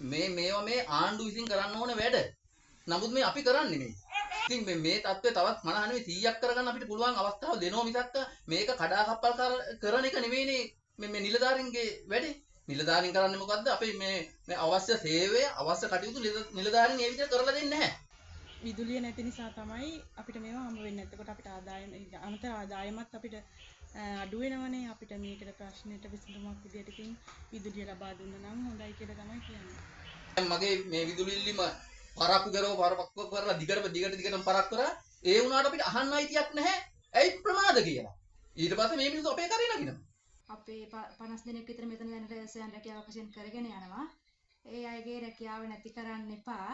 මේ ආණ්ඩු විසින් කරන්න ඕන වැඩ. නමුත් මේ අපි කරන්නේ මේ. ඉතින් මේ தත්ත්වය තවත් 50 නෙවෙයි 100ක් කරගන්න අපිට පුළුවන් අවස්ථාව දෙනවා මිසක් මේක කඩාකප්පල් කරන එක නෙවෙයිනේ මේ නිලධාරීන්ගේ වැඩේ. නිලධාරීන් කරන්නේ මොකද්ද? අපි මේ අවශ්‍ය සේවය අවශ්‍ය කටයුතු නිලධාරීන් ඒ විදිහට කරලා දෙන්නේ නැහැ. විදුලිය නැති නිසා තමයි අපිට මේවා හම්බ වෙන්නේ. එතකොට අපිට අමතර ආදායමත් අපිට අඩු වෙනවනේ. අපිට මේකට ප්‍රශ්නෙට විසඳුමක් විදියට ඉතින් විදුලිය ලබා දුන්න නම් හොඳයි කියලා තමයි කියන්නේ. මගේ මේ විදුලි ඉල්ලීම පරක්කු කරලා දිගටම පරක්කු කරා. ඒ වුණාට අපිට අහන්න අයිතියක් නැහැ. ඇයි ප්‍රමාද කියලා. ඊට පස්සේ මේ මිනිස්සු අපේ කරේ නගිනවා. අපේ 50 දෙනෙක් විතර මෙතන දැනට සයන් රැකියාව වශයෙන් කරගෙන යනවා. ඒ අයගේ රැකියාව නැති කරන්න එපා.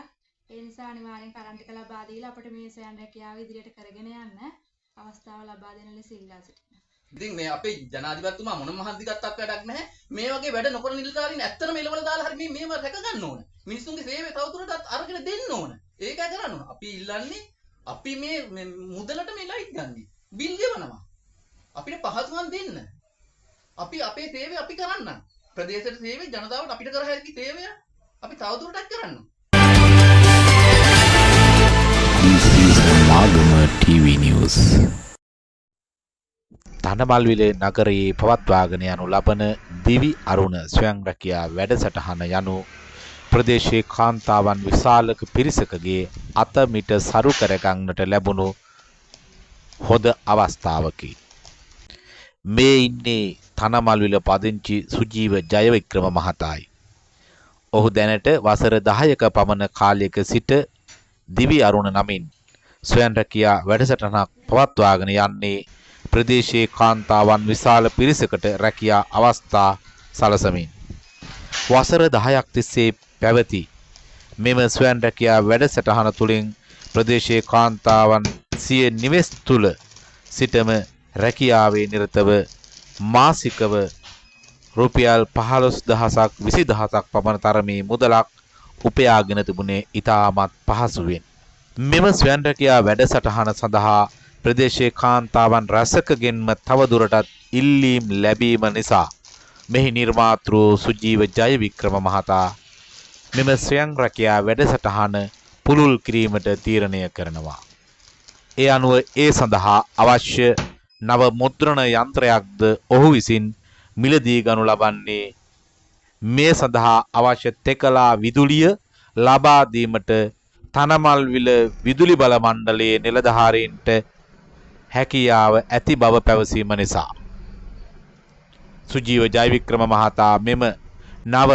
ඒ නිසා අනිවාර්යෙන් කරන්ට් එක ලබා දීලා අපිට මේ සයන් රැකියාව ඉදිරියට කරගෙන යන්න අවස්ථාව ලබා දෙන ලෙස ඉල්ලා සිටිනවා. ඉතින් මේ අපේ ජනාධිපතිතුමා මොනම මහන්සි ගත්තක් වැඩක් නැහැ. මේ වගේ වැඩ නොකරන නිලධාරීන් ඇත්තටම එළවල දාලා හරි මේව රැක ගන්න ඕන. මිනිස්සුන්ගේ සේවය තවදුරටත් අරගෙන දෙන්න ඕන. ඒකයි කරන්න ඕන. අපි ඉල්ලන්නේ අපි මේ මුදලට මේ ලයිට් ගන්නේ. බිල් ගෙවනවා. අපිට පහසුකම් දෙන්න. අපි අපේ සේවය අපි කරන්න. ප්‍රදේශයේ සේවය ජනතාවට අපිට කර හැකි සේවය අපි තවදුරටත් කරන්න. This is Magama TV News. Thanamalwila නගරයේ පවත්වාගෙන යනු ලබන දිවි අරුණ ස්වයං රැකියා වැඩසටහන යනු ප්‍රදේශයේ කාන්තාවන් විශාලක පිරිසකගේ අතමිට සරු කරගන්නට ලැබුණු හොඳ අවස්ථාවකි. මේ ඉන්නේ තනමල්විල පදිංචි සුජීව ජයවික්‍රම මහතායි. ඔහු දැනට වසර 10ක පමණ කාලයක සිට දිවි අරුණ නමින් ස්වයං රැකියා වැඩසටහනක් පවත්වාගෙන යන්නේ ප්‍රදේශයේ කාන්තාවන් විශාල පිරිසකට රැකියා අවස්ථා සලසමින් වසර 10ක් තිස්සේ පැවති මෙම ස්වයං රැකියා වැඩසටහන තුළින් ප්‍රදේශයේ කාන්තාවන් සිය නිවෙස් තුළ සිටම රැකියාවේ නිරතව මාසිකව රුපියල් 15000ක් 20000ක් පමණ තරමේ මුදලක් උපයාගෙන තිබුණේ ඉතාමත් පහසුවෙන්. මෙම ස්වයං රැකියා වැඩසටහන සඳහා ප්‍රදේශයේ කාන්තාවන් රැසකගෙන්ම තවදුරටත් ඉල්ලීම් ලැබීම නිසා මෙහි නිර්මාතෘ සුජීව ජයවික්‍රම මහතා මෙම ස්වයං රැකියා වැඩසටහන පුළුල් කිරීමට තීරණය කරනවා. ඒ අනුව ඒ සඳහා අවශ්‍ය නව මුද්‍රණ යන්ත්‍රයක්ද ඔහු විසින් මිලදී ගනු ලබන්නේ. මේ සඳහා අවශ්‍ය තෙකලා විදුලිය ලබා දීමට තනමල්විල විදුලි බල මණ්ඩලයේ නිලධාරීන්ට හැකියාව ඇති බව පැවසීම නිසා සුජීව ජයවික්‍රම මහතා මෙම නව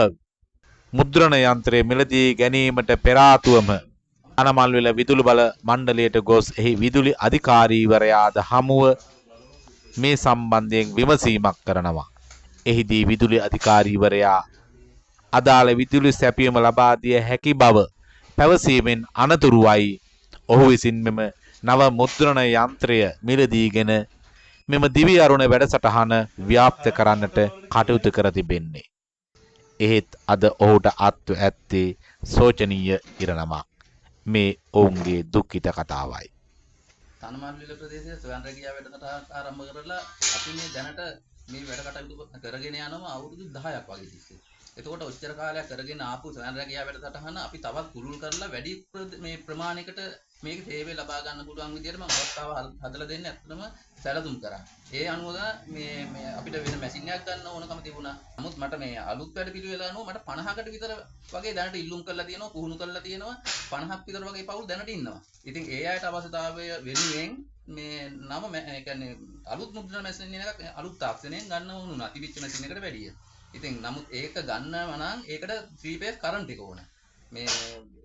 මුද්‍රණ යන්ත්‍රය මිලදී ගැනීමට පෙර ආතුවම තනමල්විල විදුලි බල මණ්ඩලයට ගොස් එහි විදුලි අධිකාරීවරයාද හමුව මේ සම්බන්ධයෙන් විමසීමක් කරනවා. එහිදී විදුලි අධිකාරීවරයා අදාළ විදුලි සැපයීම ලබා දිය හැකි බව පැවසීමෙන් අනතුරුවයි ඔහු විසින් මෙම නව මුද්‍රණ යන්ත්‍රය මිලදීගෙන මෙම දිවි අරුණ වැඩසටහන ව්‍යාප්ත කරන්නට කටයුතු කර තිබෙන්නේ. එහෙත් අද ඔහුට අත්ව ඇත්තේ සෝචනීය ඉරණමක්. මේ ඔවුන්ගේ දුක්ඛිත කතාවයි. තනමල්විල ප්‍රදේශයේ ස්වයං රැකියා වැඩසටහන ආරම්භ කරලා අපි මේ දැනට මේ වැඩ කටයුතු කරගෙන යනවා අවුරුදු 10ක් වගේ තිස්සේ. එතකොට ඔච්චර කාලයක් කරගෙන ආපු ස්වයං රැකියා වැඩසටහන අපි තවත් කුරුල් කරලා වැඩි මේ ප්‍රමාණයකට මේක සේවය ලබා ගන්න පුළුවන් විදිහට මම අවස්ථාව හදලා දෙන්න ඇත්තටම සැලසුම් කරා. ඒ අනුව මේ අපිට වෙන මැෂින් එකක් ගන්න ඕනකම තිබුණා. නමුත් මට මේ අලුත් වැඩ පිළිවෙල අනුව මට 50කට විතර වගේ දැනට ඉල්ලුම් කරලා තියෙනවා, පුහුණු කරලා තියෙනවා. 50ක් විතර වගේ පවුල් දැනට ඉන්නවා. ඉතින් ඒ අයට අවශ්‍යතාවය වෙනුවෙන් මේ නම ඒ කියන්නේ අලුත් මුද්‍රණ මැෂින් එකක් අලුත් තාක්ෂණයෙන් ගන්න වුණා. තිබිච්ච මැෂින් එකට වැඩිය. ඉතින් නමුත් ඒක ගන්නව නම් ඒකට 3 phase කරන්ට් එක ඕන. මේ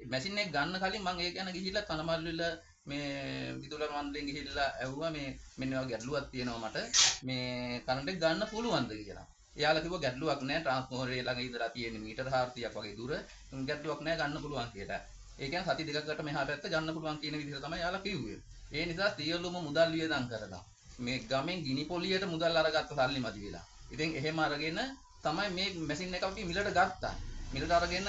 මැෂින් එක ගන්න කලින් මම ඒක යන ගිහිල්ලා තනමල්විල මේ විදුලි මණ්ඩලයෙන් ගිහිල්ලා ඇහුවා මේ මෙන්න වගේ ගැටලුවක් තියෙනවා මට මේ කරන්ට් එක ගන්න පුළුවන්ද කියලා. එයාලා කිව්වා ගැටලුවක් නැහැ ට්‍රාන්ස්ෆෝමරේ ළඟ ඉඳලා තියෙන මීටර 400ක් වගේ දුර ගැටලුවක් නැහැ ගන්න පුළුවන් කියලා. ඒ කියන්නේ සති දෙකකට මෙහා පැත්ත ගන්න පුළුවන් කියන විදිහට තමයි එයාලා කිව්වේ. ඒ නිසා සියලුම මුදල් වියදම් කරලා මේ ගමෙන් ගිනි පොලියට මුදල් අරගත්ත සල්ලි මදි වෙලා. ඉතින් එහෙම අරගෙන තමයි මේ මැෂින් එක අපි මිලට ගත්තා. මිලට අරගෙන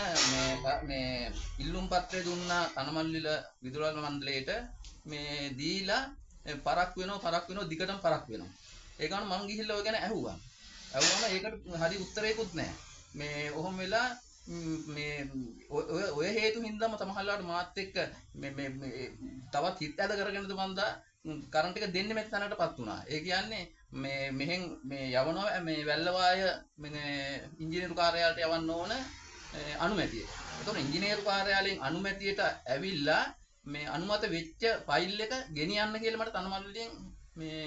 මේ ඉල්ලුම් පත්‍රය දුන්නා තනමල්විල විදුලි මණ්ඩලයට මේ දීලා පරක් වෙනවා දිගටම පරක් වෙනවා. ඒ ගමන් මං ගිහිල්ලා ඔය ගැන ඇහුවා. ඇහුවම ඒකට හරි උත්තරයකුත් නැහැ. මේ ඔහොම වෙලා මේ ඔය හේතු හින්දාම සමහරවිට මාත් එක්ක මේ තවත් හිත ඇද කරගෙනද මන්දා කරන්ට් එක දෙන්නේ නැති තැනකටපත් වුණා. ඒ කියන්නේ මේ මෙහෙන් මේ යවනවා මේ වැල්ලවාය මේ ඉංජිනේරු කාර්යාලයට යවන්න ඕන අනුමැතිය. එතකොට ඉංජිනේරු කාර්යාලයෙන් අනුමැතියට ඇවිල්ලා මේ අනුමත වෙච්ච ෆයිල් එක ගෙනියන්න කියලා මට තනමල්ලියෙන් මේ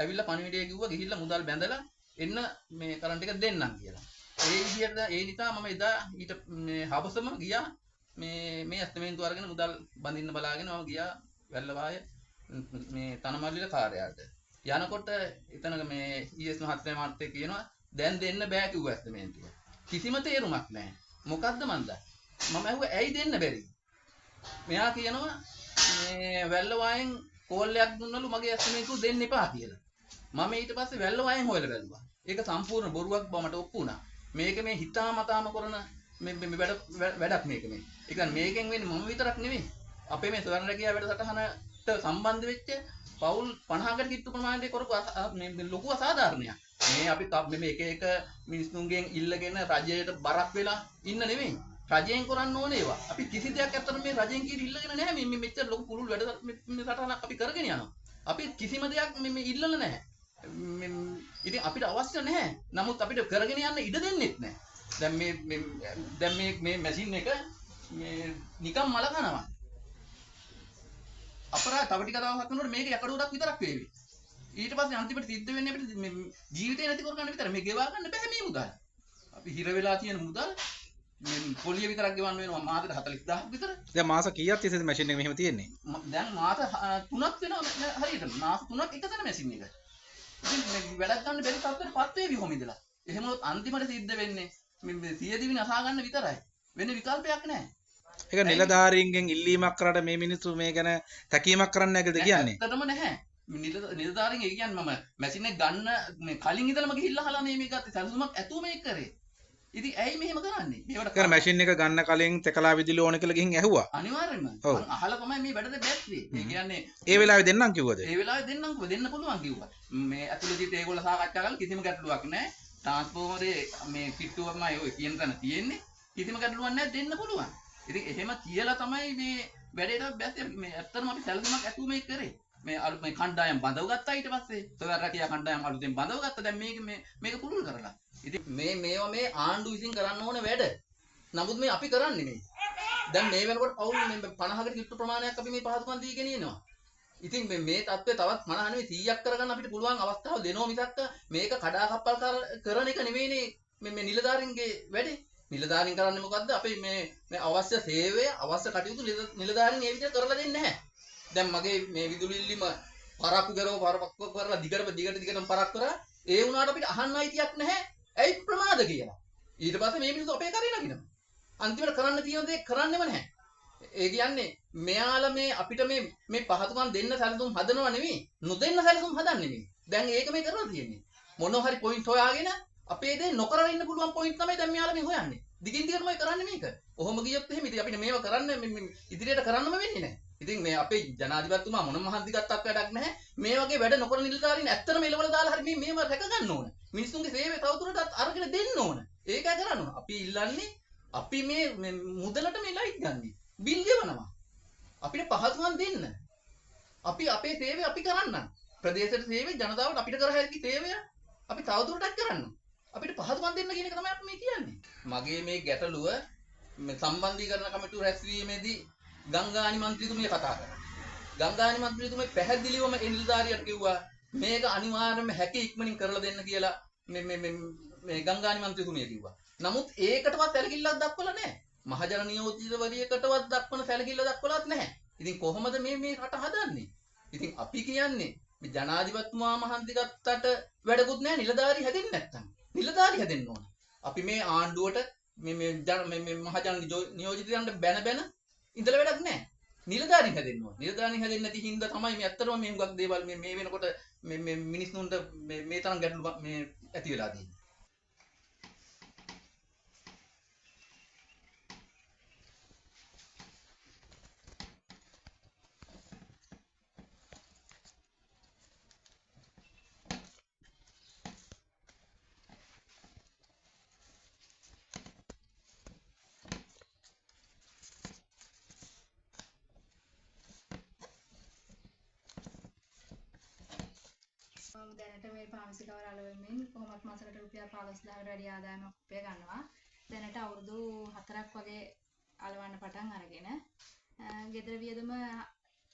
ඇවිල්ලා පණිවිඩය කිව්වා ගිහිල්ලා මුදල් බැඳලා එන්න මේ කරන්ට් එක දෙන්නම් කියලා. ඒ විදිහට ඒ නිසා මම එදා ඊට මේ හවසම ගියා මේ ඇස්තමේන්තුව අරගෙන මුදල් බඳින්න බලාගෙන මම ගියා වැල්ලවාය මේ තනමල්ලිල කාර්යාලයට. යනකොට එතන මේ ඊඑස් මහත්මයා මාත් එක්ක කියනවා දැන් දෙන්න බෑ කිව්වා ඇස්තමේන්තුව. කිසිම තේරුමක් නැහැ. මොකද්ද මන්ද? මම ඇහුවා ඇයි දෙන්න බැරි? මෙයා කියනවා මේ වැල්ලවායෙන් කෝල් එකක් දුන්නලු මගේ ඇස්තමේන්තුව දෙන්න එපා කියලා. මම ඊට පස්සේ වැල්ලවායෙන් හොයලා බැලුවා. ඒක සම්පූර්ණ බොරුවක් බව මට ඔප්පු වුණා. මේක මේ හිතාමතාම කරන මේ වැඩක් මේක මේ. ඒ කියන්නේ මේකෙන් වෙන්නේ මම විතරක් නෙමෙයි. අපේ මේ ස්වර්ණ රැකියාව වැඩසටහනට සම්බන්ධ වෙච්ච පවුල් 50කට කිට්ටු ප්‍රමාණයට කරපු මේ ලොකු අසාධාරණයක්. මේ අපි මේ එක එක මිනිස්සුන්ගෙන් ඉල්ලගෙන රජයට බරක් වෙලා ඉන්න නෙමෙයි. රජයෙන් කරන්න ඕනේ ඒවා. අපි කිසි දෙයක් ඇත්තට මේ රජයෙන් කීරි ඉල්ලගෙන නැහැ. මේ මෙච්චර ලොකු පුළුල් වැඩසටහනක් අපි කරගෙන යනවා. අපි කිසිම දෙයක් මේ ඉල්ලලා නැහැ. ඉතින් අපිට අවශ්‍ය නැහැ. නමුත් අපිට කරගෙන යන්න ඉඩ දෙන්නෙත් නැහැ. දැන් මේ මැෂින් එක මේ නිකන් මල කනවා. අපරා තව ටික දවසක් යනකොට මේක යකඩ උඩක් විතරක් වේවි. ඊට පස්සේ අන්තිමට සිද්ධ වෙන්නේ අපිට මේ ජීවිතේ නැති කරගන්න විතර මේ ගෙවා ගන්න බෑ මේ මුදල්. අපි හිර වෙලා තියෙන මුදල් මේ පොලිය විතරක් ගෙවන්න වෙනවා මාසෙට 40000ක් විතර. දැන් මාස කීයක් තිස්සේද මැෂින් එක මෙහෙම තියෙන්නේ? දැන් මාස 3ක් වෙනවා හරියට. මාස 3ක් එක තැන මැෂින් එක. ඉතින් මේ වැඩක් ගන්න බැරි තත්ත්වයකටපත් වේවි කොහොම ඉඳලා. එහෙම වුණොත් අන්තිමට සිද්ධ වෙන්නේ මේ සියදිවි නසා ගන්න විතරයි. වෙන විකල්පයක් නැහැ. ඒක නිලධාරීන්ගෙන් ඉල්ලීමක් කරලා මේ මිනිස්සු මේ ගැන තැකීමක් කරන්න නැගද කියන්නේ? ඇත්තටම නැහැ. නිලධාරීන් ඒ කියන්නේ මම මැෂින් එක ගන්න මේ කලින් ඉඳලම ගිහිල්ලා අහලා මේ ගත්තේ සැලසුමක් ඇතුව මේක කරේ. ඉතින් ඇයි මෙහෙම කරන්නේ? මේවට කර මැෂින් එක ගන්න කලින් තකලා විදුලිය ඕන කියලා ගිහින් ඇහුවා. අනිවාර්යෙන්ම. මම අහලා තමයි මේ වැඩේ බැස්සේ. ඒ කියන්නේ ඒ වෙලාවේ දෙන්නම් කිව්වද? ඒ වෙලාවේ දෙන්නම් කිව්වා. දෙන්න පුළුවන් කිව්වා. මේ ඇතුළතදී ඒගොල්ලෝ සාකච්ඡා කරලා කිසිම ගැටලුවක් නැහැ. ට්‍රාන්ස්ෆෝමරේ මේ කිට්ටුවමයි ඔය කියන තැන තියෙන්නේ. කිසිම ගැටලුවක් නැහැ දෙන්න පුළුවන්. ඉතින් එහෙම කියලා තමයි මේ වැඩේට බැස්සේ මේ ඇත්තටම අපි සැලසුමක් ඇතුව මේක කරේ. මේ කණ්ඩායම් බඳව ගත්තා ඊට පස්සේ සොයර් රැකියා කණ්ඩායම් අලුතෙන් බඳව ගත්තා. දැන් මේක පුළුල් කරලා. ඉතින් මේවා මේ ආණ්ඩුව විසින් කරන්න ඕන වැඩ. නමුත් මේ අපි කරන්නේ නෙමෙයි. දැන් මේ වෙනකොට පවුල් මේ 50කට කිට්ටු ප්‍රමාණයක් අපි මේ පහසුකම් දීගෙන ඉනවා. ඉතින් මේ තත්ත්වය තවත් 50 නෙමෙයි 100ක් කරගන්න අපිට පුළුවන් අවස්ථාව දෙනවා මිසක් මේක කඩාකප්පල් කරන එක නෙමෙයිනේ මේ නිලධාරීන්ගේ වැඩේ. නිලධාරීන් කරන්නේ මොකද්ද? අපි මේ අවශ්‍ය සේවය අවශ්‍ය කටයුතු නිලධාරීන් ඒ විදිහට කරලා දෙන්නේ නැහැ. දැන් මගේ මේ විදුලි ඉල්ලීම පරක්කු කරලා දිගටම පරක් කරා. ඒ වුණාට අපිට අහන්න අයිතියක් නැහැ. ඇයි ප්‍රමාද කියලා. ඊට පස්සේ මේ මිනිස්සු අපේ කරේ නගිනවා. අන්තිමට කරන්න තියෙන දේ කරන්නෙම නැහැ. ඒ කියන්නේ මෙයාලා මේ අපිට මේ පහතුකම් දෙන්න සැලසුම් හදනව නෙමෙයි. නොදෙන්න සැලසුම් හදන්නේ නෙමෙයි. දැන් ඒක මේ කරලා තියෙන්නේ. මොනවා හරි පොයින්ට් හොයාගෙන අපේ දේ නොකර ඉන්න පුළුවන් පොයින්ට් තමයි දැන් මෙයාලා මේ හොයන්නේ. දිගින් දිගටම කරන්නේ මේක. ඔහොම ගියොත් එහෙම ඉතින් අපිට මේව කරන්න ඉදිරියට කරන්නම වෙන්නේ නැහැ. ඉතින් මේ අපේ ජනාධිපතිතුමා මොනම මහන්සි ගත්තක් වැඩක් නැහැ. මේ වගේ වැඩ නොකර නිලධාරීන් ඇත්තටම එළවල දාලා හරි මේව රැක ගන්න ඕන. මිනිස්සුන්ගේ සේවය තවදුරටත් අරගෙන දෙන්න ඕන. ඒකයි කරන්න ඕන. අපි ඉල්ලන්නේ අපි මේ මුදලට මේ ලයිට් ගන්නේ. බිල් ගෙවනවා. අපිට පහසුකම් දෙන්න. අපි අපේ සේවය අපි කරන්න. ප්‍රදේශයේ සේවය ජනතාවට අපිට කර හැකි සේවය අපි තවදුරටත් කරන්න. අපිට පහසුකම් දෙන්න කියන එක තමයි අපි මේ කියන්නේ. මගේ මේ ගැටලුව මේ සම්බන්ධීකරණ කමිටුව රැස්වීමේදී ගංගානි මන්ත්‍රීතුමිය කතා කරා. ගංගානි මන්ත්‍රීතුමිය පැහැදිලිවම නිලධාරියට කිව්වා මේක අනිවාර්යයෙන්ම හැකි ඉක්මනින් කරලා දෙන්න කියලා මේ ගංගානි මන්ත්‍රීතුමිය කිව්වා. නමුත් ඒකටවත් සැලකිල්ලක් දක්වලා නැහැ. මහජන නියෝජිතවරියකටවත් දක්වන සැලකිල්ල දක්වලත් නැහැ. ඉතින් කොහොමද මේ රට හදන්නේ? ඉතින් අපි කියන්නේ මේ ජනාධිපතිතුමා මහන්සි ගත්තට වැඩකුත් නැහැ නිලධාරි හැදෙන්නේ නැත්තම්. නිලධාරි හැදෙන්න ඕන. අපි මේ ආණ්ඩුවට මේ මහජන නියෝජිතයන්ට බැන ඉඳලා වැඩක් නැහැ. නිලධාරීන් හැදෙන්න ඕන. නිලධාරීන් හැදෙන්නේ නැති හින්දා තමයි මේ ඇත්තටම මේ හුඟක් දේවල් මේ වෙනකොට මේ මිනිස්සුන්ට මේ තරම් ගැටලු මේ ඇති වෙලා තියෙන්නේ. දැනට මේ පාමිසිකවර අලවෙමින් කොහොමත් මාසකට රුපියල් 15000කට වැඩි ආදායමක් උපය ගන්නවා. දැනට අවුරුදු 4ක් වගේ අලවන්න පටන් අරගෙන ගෙදර වියදම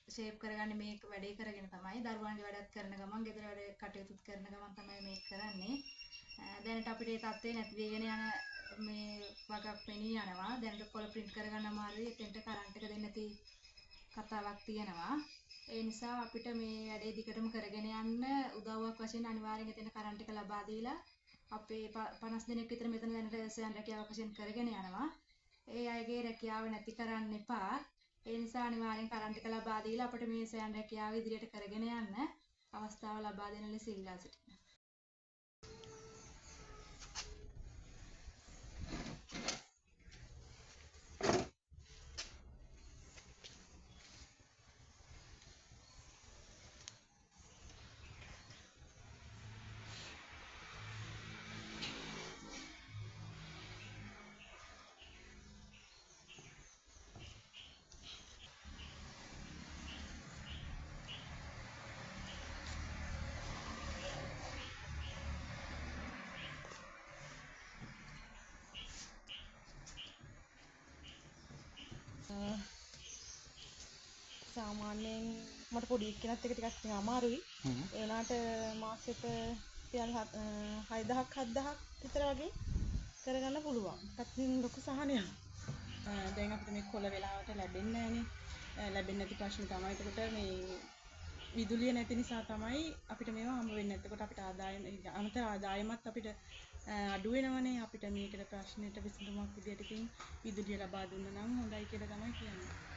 ෂේප් කරගන්නේ මේක වැඩේ කරගෙන තමයි දරුවන්ගේ වැඩත් කරන ගමන් ගෙදර වැඩ කටයුතුත් කරන ගමන් තමයි මේක කරන්නේ. දැනට අපිට මේ තත්ත්වේ නැති වෙගෙන යන මේ වගක් පෙනී යනවා. දැනට කොළ print කරගන්න අමාරුයි. එතෙන්ට කරන්ට් එක දෙන්න නැති කතාවක් තියෙනවා. ඒ නිසා අපිට මේ වැඩේ දිගටම කරගෙන යන්න උදව්වක් වශයෙන් අනිවාර්යෙන් එතන කරන්ට් එක ලබා දීලා අපේ 50 දෙනෙක් විතර මෙතන දැනට සයන් රැකියාවක් වශයෙන් කරගෙන යනවා. ඒ අයගේ රැකියාව නැති කරන්න එපා. ඒ නිසා අනිවාර්යෙන් කරන්ට් එක ලබා දීලා අපිට මේ සයන් රැකියාව ඉදිරියට කරගෙන යන්න අවස්ථාව ලබා දෙන ලෙස ඉල්ලා සිටිනවා. සාමාන්‍යයෙන් මට පොඩි එක්කෙනත් එක ටිකක් ඉතින් අමාරුයි. ඒ වුණාට මාසෙට රුපියල් 6000ක් 7000ක් විතර වගේ කරගන්න පුළුවන්. ඒකත් ලොකු සහනයක්. දැන් අපිට මේ කොළ වෙලාවට ලැබෙන්නේ නැහනේ. ලැබෙන්නේ නැති ප්‍රශ්නේ තමයි. එතකොට මේ විදුලිය නැති නිසා තමයි අපිට මේවා හම්බ වෙන්නේ. එතකොට අපිට අමතර ආදායමත් අපිට අඩු වෙනවනේ. අපිට මේකට ප්‍රශ්නෙට විසඳුමක් විදියට ඉතින් විදුලිය ලබා දුන්නා නම් හොඳයි කියලා තමයි කියන්නේ.